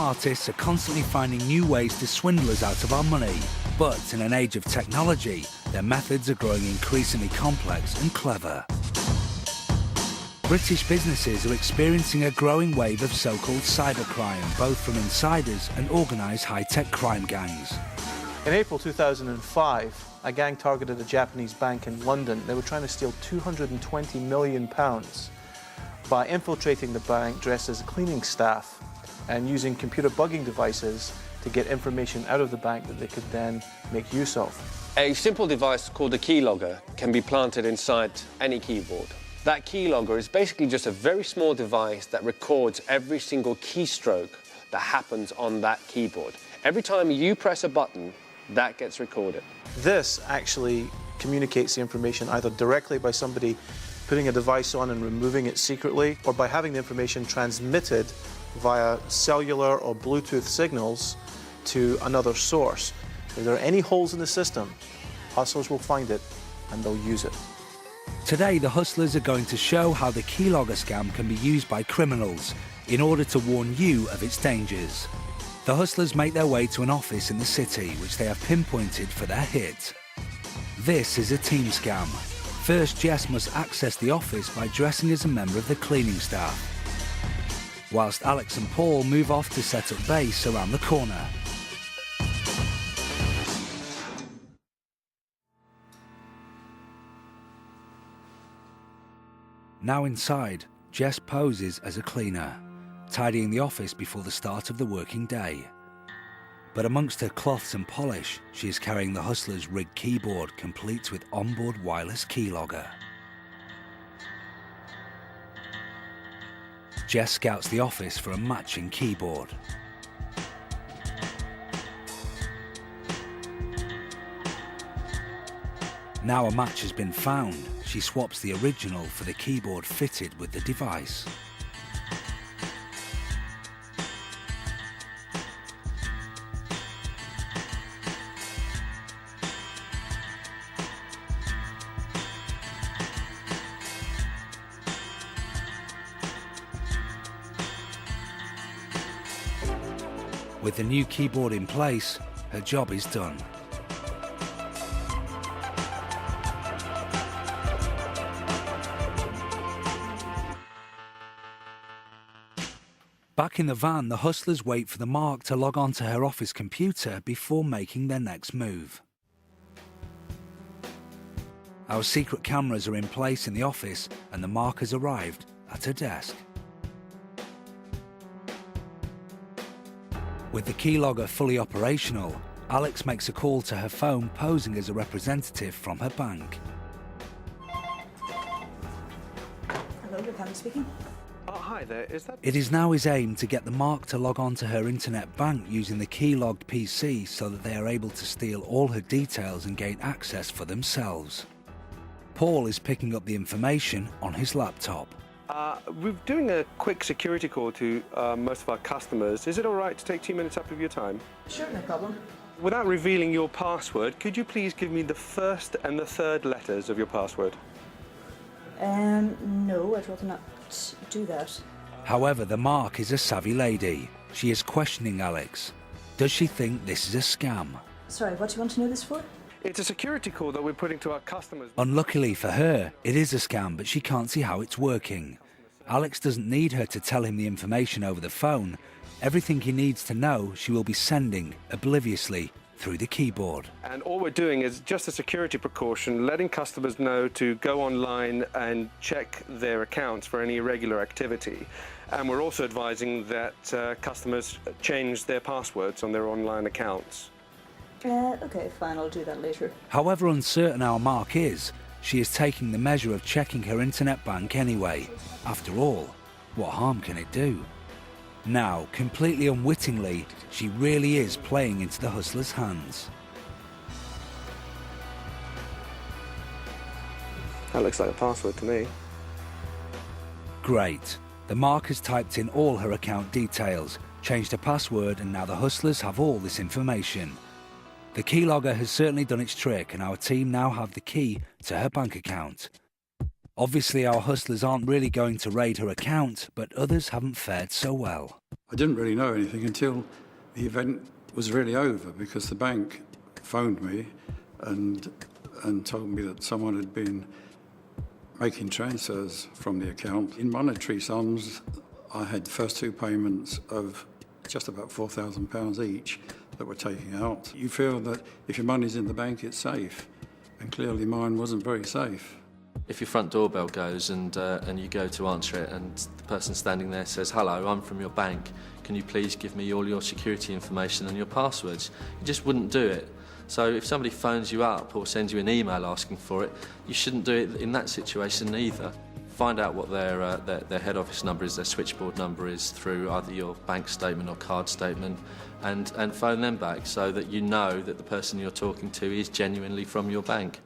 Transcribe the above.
artists are constantly finding new ways to swindle us out of our money. But in an age of technology, their methods are growing increasingly complex and clever. British businesses are experiencing a growing wave of so-called cybercrime, both from insiders and organised high-tech crime gangs. In April 2005, a gang targeted a Japanese bank in London. They were trying to steal £220 million by infiltrating the bank dressed as cleaning staff and using computer bugging devices to get information out of the bank that they could then make use of. A simple device called a keylogger can be planted inside any keyboard. That keylogger is basically just a very small device that records every single keystroke that happens on that keyboard. Every time you press a button, that gets recorded. This actually communicates the information either directly by somebody putting a device on and removing it secretly, or by having the information transmitted via cellular or Bluetooth signals to another source. If there are any holes in the system, hustlers will find it and they'll use it. Today, the hustlers are going to show how the keylogger scam can be used by criminals in order to warn you of its dangers. The hustlers make their way to an office in the city, which they have pinpointed for their hit. This is a team scam. First, Jess must access the office by dressing as a member of the cleaning staff, whilst Alex and Paul move off to set up base around the corner. Now inside, Jess poses as a cleaner, tidying the office before the start of the working day. But amongst her cloths and polish, she is carrying the hustler's rigged keyboard, complete with onboard wireless keylogger. Jess scouts the office for a matching keyboard. Now a match has been found, she swaps the original for the keyboard fitted with the device. With the new keyboard in place, her job is done. Back in the van, the hustlers wait for the Mark to log on to her office computer before making their next move. Our secret cameras are in place in the office and the Mark has arrived at her desk. With the keylogger fully operational, Alex makes a call to her phone posing as a representative from her bank. Hello, Rebecca speaking. Hi there, is that... It is now his aim to get the Mark to log on to her internet bank using the keylogged PC so that they are able to steal all her details and gain access for themselves. Paul is picking up the information on his laptop. We're doing a quick security call to most of our customers. Is it all right to take 2 minutes up of your time? Sure, no problem. Without revealing your password, could you please give me the first and the third letters of your password? No, I'd rather not do that. However, the Mark is a savvy lady. She is questioning Alex. Does she think this is a scam? Sorry, what do you want to know this for? It's a security call that we're putting to our customers. Unluckily for her, it is a scam, but she can't see how it's working. Alex doesn't need her to tell him the information over the phone. Everything he needs to know, she will be sending, obliviously, through the keyboard. And all we're doing is just a security precaution, letting customers know to go online and check their accounts for any irregular activity. And we're also advising that customers change their passwords on their online accounts. Okay, fine, I'll do that later. However uncertain our Mark is, she is taking the measure of checking her internet bank anyway. After all, what harm can it do? Now, completely unwittingly, she really is playing into the hustler's hands. That looks like a password to me. Great. The Mark has typed in all her account details, changed her password, and now the hustlers have all this information. The keylogger has certainly done its trick, and our team now have the key to her bank account. Obviously, our hustlers aren't really going to raid her account, but others haven't fared so well. I didn't really know anything until the event was really over, because the bank phoned me and told me that someone had been making transfers from the account. In monetary sums, I had the first two payments of just about £4,000 each that were taken out. You feel that if your money's in the bank, it's safe, and clearly mine wasn't very safe. If your front doorbell goes and you go to answer it and the person standing there says, "Hello, I'm from your bank, can you please give me all your security information and your passwords?" You just wouldn't do it. So if somebody phones you up or sends you an email asking for it, you shouldn't do it in that situation either. Find out what their head office number is, their switchboard number is, through either your bank statement or card statement, and phone them back so that you know that the person you're talking to is genuinely from your bank.